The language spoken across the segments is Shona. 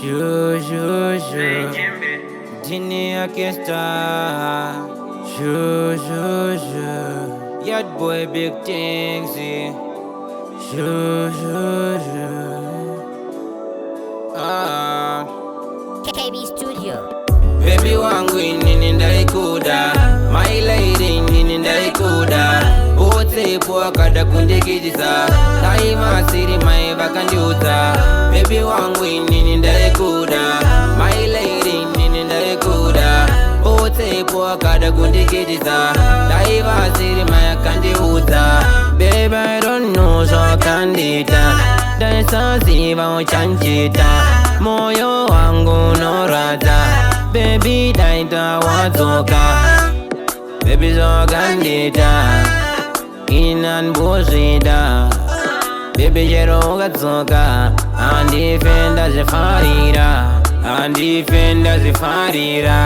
Shoo, shoo, shoo. Genie Orchestra. Shoo, shoo, shoo. Yard boy big things, yeah. Shoo, shoo, shoo. KB Studio. Baby wangu nini ndaikuda, my lady nini ndaikuda. Ote poa kada kundikijisa, daima siri maiva kandiuta. Baby wangu nini ndaikuda, my lady nini ndaikuda. Ote poa kada kundikijisa, daima siri maiva kandiuta. Baby I don't know so kandita, dansa siva uchanchita. Moyo wangu norata, baby daita watoka. Baby so kandita, inan bushida. Baby jero gatoka, andifenda zifarira, andifenda zifarira.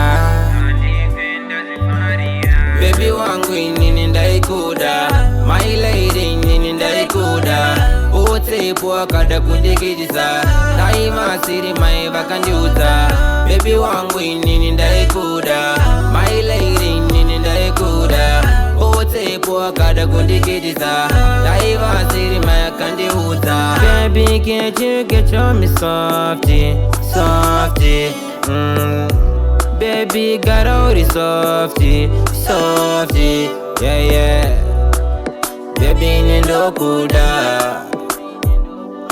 Baby wangu nini ndaikuda, my lady nini ndaikuda. Ote poa kada kundikijisa, daima siri maiva kandiuta. Baby wangu nini ndaikuda, my lady nini ndaikuda. Ote poa kada kundikijisa, daima siri maiva kandiuta. Baby can't you get me softy, softy, Baby got all the softy, softy, yeah, yeah. Baby nindokuda,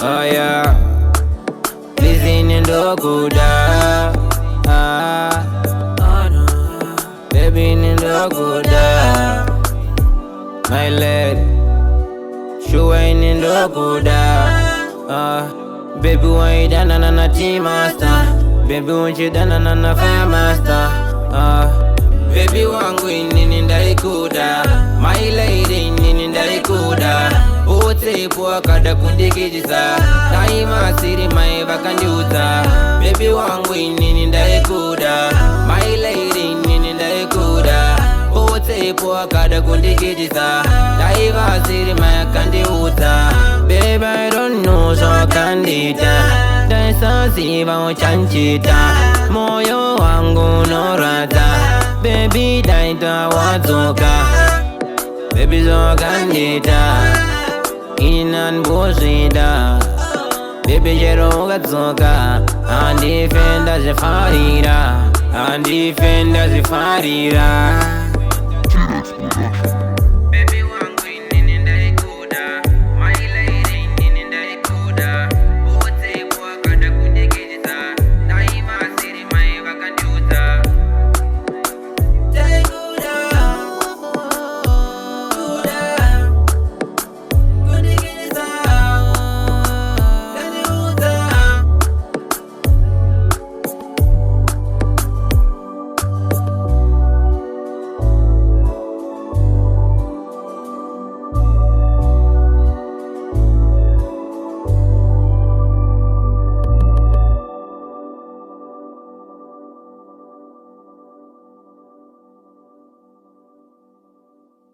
oh yeah. Please nindokuda, oh no. Baby nindokuda, my lady. Shuwe nindokuda, baby why dana na team master. Baby won't you dana na fire master, Baby wangu nini ndaikuda, my lady nini ndaikuda. Ote poa kada kundikijisa, daima siri maiva kandiuta. Baby wangu nini ndaikuda, my lady nini ndaikuda. Ote poa kada kundikijisa, daima siri maiva kandiuta. Baby I don't know so kandita, dansa siva uchanchita. Moyo wangu norata, baby daita watoka. Baby so kandita, inan bushida. Baby jero gatoka, andifenda zifarira, andifenda zifarira.